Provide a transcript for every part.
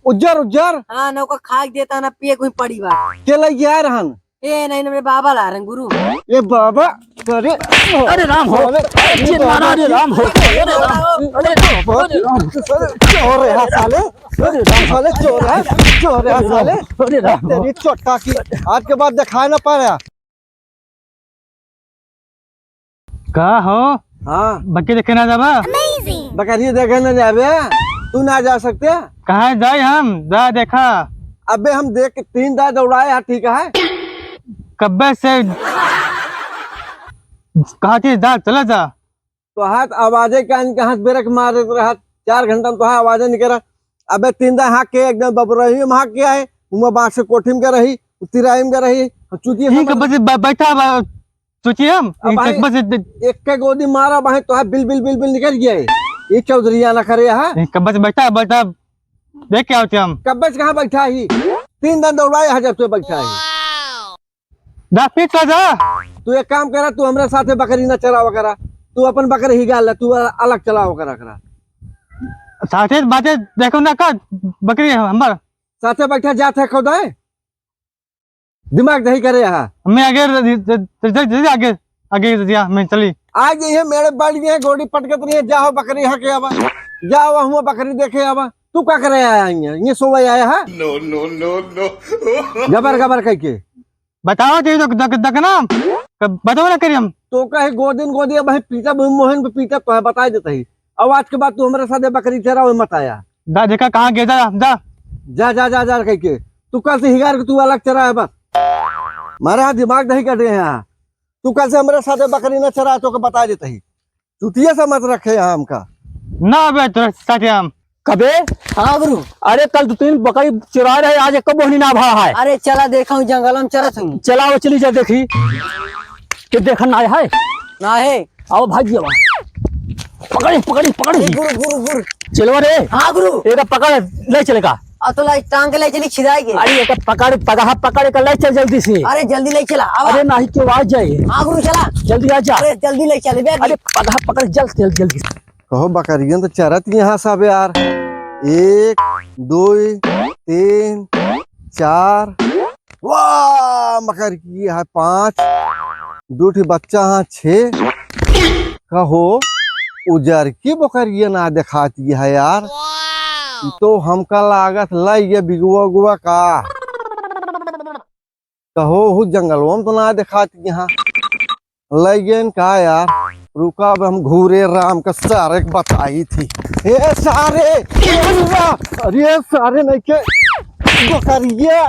उज्जर उज्जर हाँ नौका खाक देता ना पिए कोई पड़ी बात के लग गया रहन ए नहीं ना मेरे बाबा ला रहे हैं गुरु। ये बाबा अरे अरे राम हो, अरे राम हो, अरे राम, अरे चोर है साले, अरे साले चोर है साले, अरे राम तेरी चोटा की आज के बाद दिखाई ना पाया। का हो हाँ बच्चे देखे ना जाबा बकरी देखे ना जाबे, तू ना जा सकते। कहाँ जाए हम जा देखा अबे हम देख 3 दांत दौड़ाए हैं, ठीक है कब्बे से कहा थी जा चला जा तो हाथ आवाजे का इनके हाथ ब्रेक मार रहा 4 घंटा तो आवाजे नहीं कर रहा। अबे 3 दांत हाँक के एकदम बबरही में हाँक के आए मुँह बाँस से कोठी में रही तिराई में रही चूती कब्बे से बैठा सोचिए हम कब्बे से एक के गोदी मारा बाहे तो बिल बिल बिल बिल निकल गया ये चौधरिया ना करे है कब्बे से बैठा देख के आओ हम कब्बे से कहाँ बैठा ही 3 दिन दौड़ाए है जब तू बैठा ही जा पीट का जा तू एक काम करा तू हमारे साथे बकरी न चरावा करा तू अपन बकरी ही गाल तू अलग चलाओ करा साथे बातें देखो ना का बकरी हमार साथे बैठा जाते खुद है दिमाग नहीं करे यहाँ मैं आगे आगे आगे दिया मैं चली आज ये मेरे बाड़ी है गोड़ी पटकत नहीं है जाओ बकरी यहाँ के आवा जाओ हम बकरी देखे आवा तू क्या करे आया ये सोवा आया है गबर गबर कह के बताओ ना बताओ ना करिए हम तो कहे गोदी अब पीता मोहन पे पीता तो है बता देता ही अब आज के बाद तू हमारे साथ बकरी चरा मत आया जा देखा कहाँ गया जा जा जा जा जा कह के तू कल से हिगार के तू अलग चरा है बस मारे यहाँ दिमाग नहीं कट रहे हैं तू कल से हमारे साथ बकरी न चरा तो बता देता ही चुतिया से मत रखे यहाँ हमका ना अबे तो साथे हम कबे हाँ गुरु अरे कल 2-3 बकरी चुरा रहे आज एक बोहनी ना भा है। अरे चला देखा हूँ जंगल में चरत हूँ चला वो चली जा देखी कि देखन आया है ना है आओ भाग गया पकड़ी पकड़ी पकड़ी गुरु गुरु गुरु चलो रे हाँ गुरु एक पकड़ ले चलेगा अब तो लाई टांग के ले चली खिदाएगी। अरे एक पकड़ पगहा पकड़ कर ले चल जल्दी से अरे जल्दी ले चला अरे नहीं क्यों आ जाए हाँ गुरु चला जल्दी आ जा अरे जल्दी ले चले अरे पगहा पकड़ जल्दी जल्दी कहो बकरियां तो चरत यहाँ सब यार 1 2 3 4 वाह मकर की है 5 2 बच्चा हाँ 6 कहो उजर की बकरियां ना दिखाती है यार तो हमका लागत लाई बिगुआ गुआ का कहो जंगलों में तो ना दिखाती यहाँ लैन का यार रुका अब हम घूरे राम का सारे बताई थी ये सारे अरे सारे नहीं के बकरिया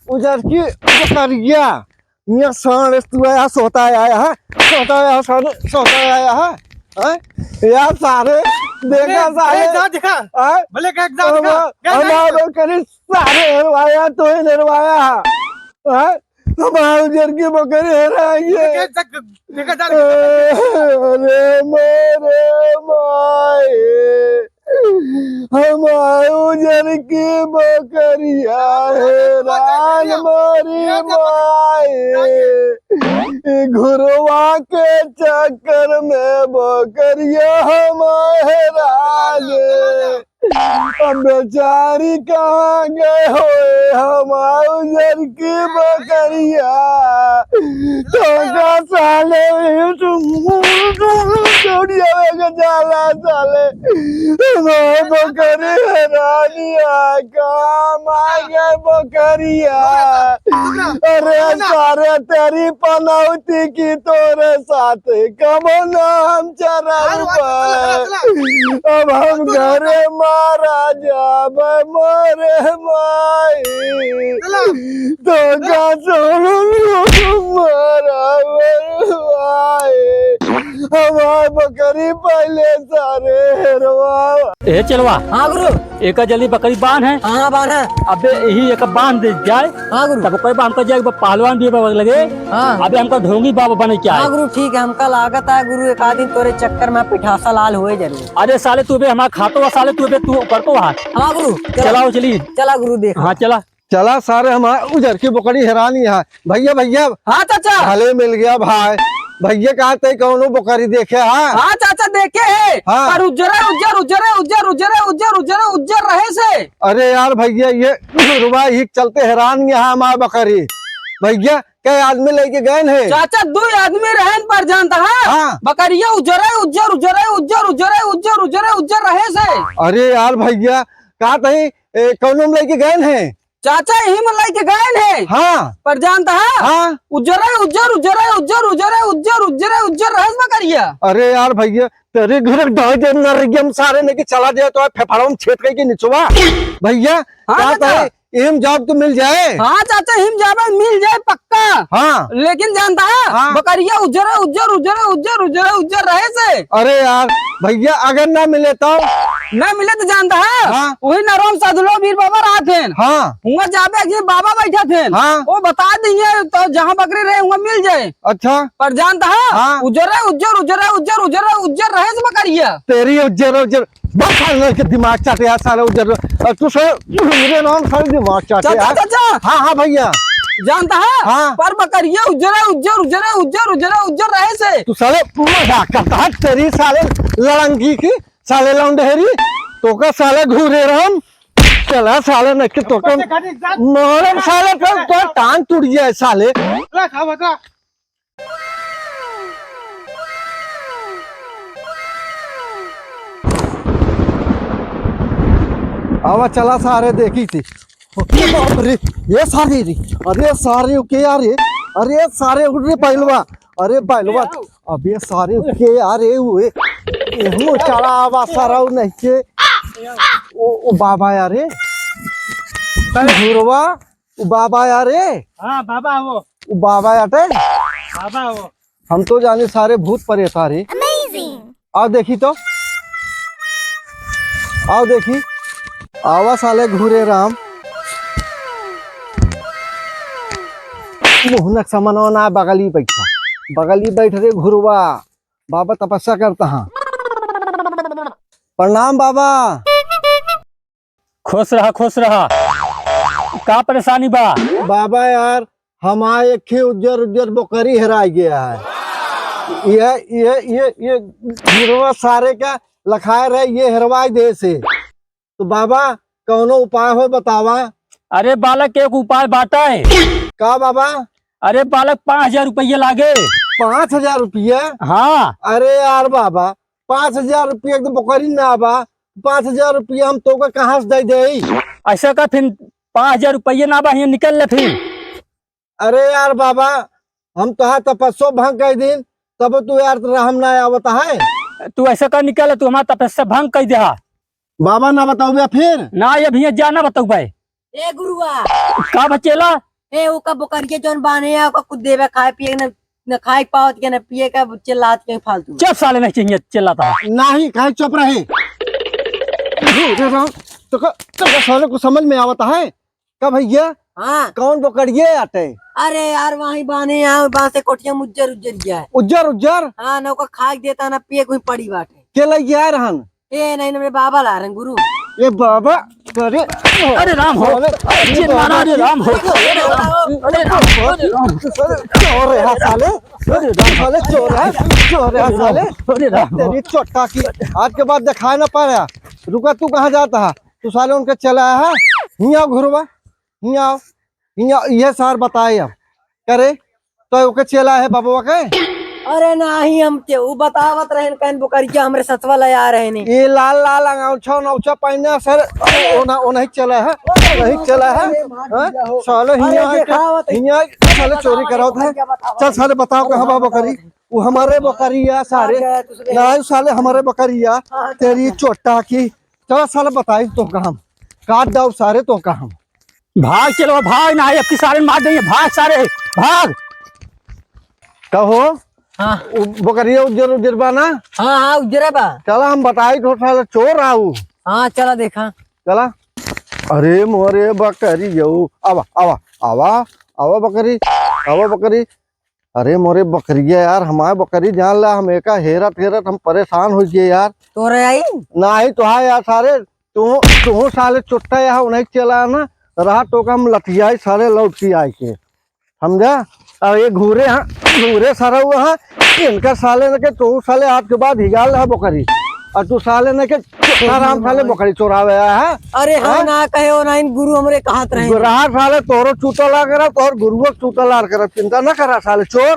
उजर की बकरिया ये सारे तू आया सोता आया है सोता आया है यार सारे देखा सारे देखा भले का हमारे करीब सारे हरवाया तो ही नरवाया है हमारे उजर की बकरी अरे मेरे माए हमारे उजर की बकरिया हैरान मारी माए घुरवा के चक्कर में बकरिया हमारे हैरान अब बेचारी कहाँ गए होए हमारे उजर की बकरिया तो का साले जाला साले हमारे बकरी हैरानिया काम आ गए बकरिया अरे सारे तेरी पनौती की तोरे साथ कब नाम चरा अब हम घरे मारा जाब मोरे माई तो का मारा हमारे बकरी पहले सारे हेरवा ए चलवा हाँ गुरु एक जल्दी बकरी बांध है हाँ बान है अबे यही एक बांध दे जाए हाँ गुरु तब कोई बांध कर जाए पहलवान भी लगे हाँ अबे हमका ढोंगी बाबा बने क्या हाँ है गुरु ठीक है हमका लागत है गुरु एक आदमी तोरे चक्कर में पिठासा लाल हुए जरूर। अरे साले तू बे हमारा खातो वा साले तू बे तू करतो हाथ हाँ गुरु चलाओ चली चला गुरु देख हाँ चला चला सारे हमारे उजर की बकरी हैरानी है भैया हाँ चाचा भले मिल गया भाई भैया कहते कौनो बकरी देखे हाँ हाँ चाचा देखे है हाँ। पर उज्जर रहे से। अरे यार भैया ये रुबा ही चलते हैरान यहाँ हमारे बकरी भैया कई आदमी लेके गए हैं चाचा 2 आदमी रहन पर जानता है हाँ। बकरिया उज्जर रहे से। अरे यार भैया कहा कहीं कौनो में लेके गए हैं चाचा यही में लेके गए हैं हाँ पर जानता है हाँ। उज्जर रहे बकरिया। अरे यार भैया तेरे घर नरगियम सारे लेके चला जाए तो फेफड़ों में छेद के निचवा भैया हाँ कहा एम जॉब तो मिल जाए हाँ चाचा हिम जाबे मिल जाए पक्का हाँ। लेकिन जानता है हाँ। बकरिया उज्जर रहे से। अरे यार भैया अगर ना मिले तो न मिले तो जानता है हाँ। वही नरोम साधुलो वीर बाबा रहा थे हाँ वहाँ जाबे कि बाबा बैठा थे हाँ। वो बता देंगे तो जहाँ बकरी रहे वहाँ मिल जाए। अच्छा पर जानता है हाँ। उज्जर रहे से बकरिया। तेरी उज्जर उज्जर बस के दिमाग चाटे यार सारे उज्जर तू मेरे नाम सारे दिमाग चाटे चाचा यार चाचा हाँ हाँ भैया जानता है हाँ। पर बकरिया उज्जर रहे से। तू साले मजाक करता है तेरी साले लड़ंगी की साले लौंडेरी तो का साले घूरे राम चला साले न के तो मोहरम साले तो टांग टूट जाए साले आवा चला सारे देखी थी अरे ये सारे रे अरे सारे के यार अरे सारे उड़ रे पहलवा अरे पहलवा अब ये सारे के यार हुए वो चला आवा सारा नहीं के ओ बाबा यार घुरवा ओ बाबा यार हाँ बाबा वो बाबा याटे बाबा वो हम तो जाने सारे भूत परे सारे आओ देखी तो आओ देखी आवा साले घूरे राम मोहनक समनवा ना बगली बैठ रे घुरवा बाबा तपस्या करता हाँ प्रणाम बाबा खुश रहा का परेशानी बा? बाबा यार हमारे एक उज्जर बकरी हेरा गया है ये घुरवा सारे का लखाए रहे ये हेरवाई दे से तो बाबा कौनो उपाय हो बतावा। अरे बालक एक उपाय बाटा है का बाबा? अरे बालक 5,000 रुपये लागे। 5,000 रुपया? हाँ। अरे यार बाबा 5,000 रुपया तो बकरी ना बा 5,000 रुपया हम तो कहाँ से दे ऐसा का फिर 5,000 रुपये ना बा यहाँ निकल ले फिर। अरे यार बाबा हम तो तपस्या भंग कर दिन तब तू यार हम ना आवता है तू ऐसा का निकल तू हमारा तपस्या भंग कर दे बाबा ना बताओ फिर ना ये भैया जाना बताऊ भाई ए गुरुआ का बचेला ए ओका बकरिया जोन बाने है ओका कुछ देवे खाए पिए न खाए पावत के न पिए का चिल्लात के फालतू जब साले नहीं चाहिए चिल्लाता नहीं कहे चुप रहे तो साले को समझ में आवता है का भैया हाँ कौन बकरिए आते अरे यार वही बाने यहाँ वहाँ से कोठिया उज्जर गया है उज्जर हाँ न ओका खाए देता न पिए कोई पड़ी बाटे के लग गया रहन ए नहीं मेरे बाबा ला रहे गुरु ये बाबा अरे अरे राम हो अरे राम हो अरे राम चोर है साले अरे साले चोर है साले अरे राम तेरी चोटा की आज के बाद दिखाई ना पाया रुका तू कहाँ जाता है तू साले उनके चला है हिया घुरवा हिया ये सार बताए अब करे तो ओके चला है बाबा के अरे नहीं हम ते उ बतावत रहे कहीं बकरिया हमरे सतवा ले आ रहे ने ये लाल अंगौछा नौछा पहना सर ओ नहीं चला है साले हिया साले चोरी कराओ था चल साले बताओ कहाँ बाबा बकरी वो हमारे बकरी है सारे नहीं साले हमारे बकरी है तेरी चोटा की चलो साले बताई तो कहाँ काट दो सारे तो कहाँ भाग चलो भाग ना अब की सारे मार देंगे भाग सारे भाग कहो हाँ बकरिया उज्जर बाना हाँ उज्जर बा चला हम बताई तो साले चोर आऊ हाँ चला देखा चला अरे मोरे बकरी यो आवा आवा आवा आवा बकरी अरे मोरे बकरिया यार हमारे बकरी जान ला हम एका हेरत हम परेशान हो गए यार तो रे आई नहीं तो हाँ यार सारे तू साले चुट्टा यहाँ उन्हें चला ना रहा तो हम लठिया सारे लौट के आए के समझा। और ये घूरे सारा हुआ है इनका साले ने के तू साले आज के बाद हिगाल है बकरी और तू साले ने के आराम साले बकरी चोरावे है। अरे हाँ ना कहे हो ना इन गुरु हमरे कहात रहे राहर साले तोरो चूतला करा तोर गुरुओ चूतला करा चिंता न करा साले चोर।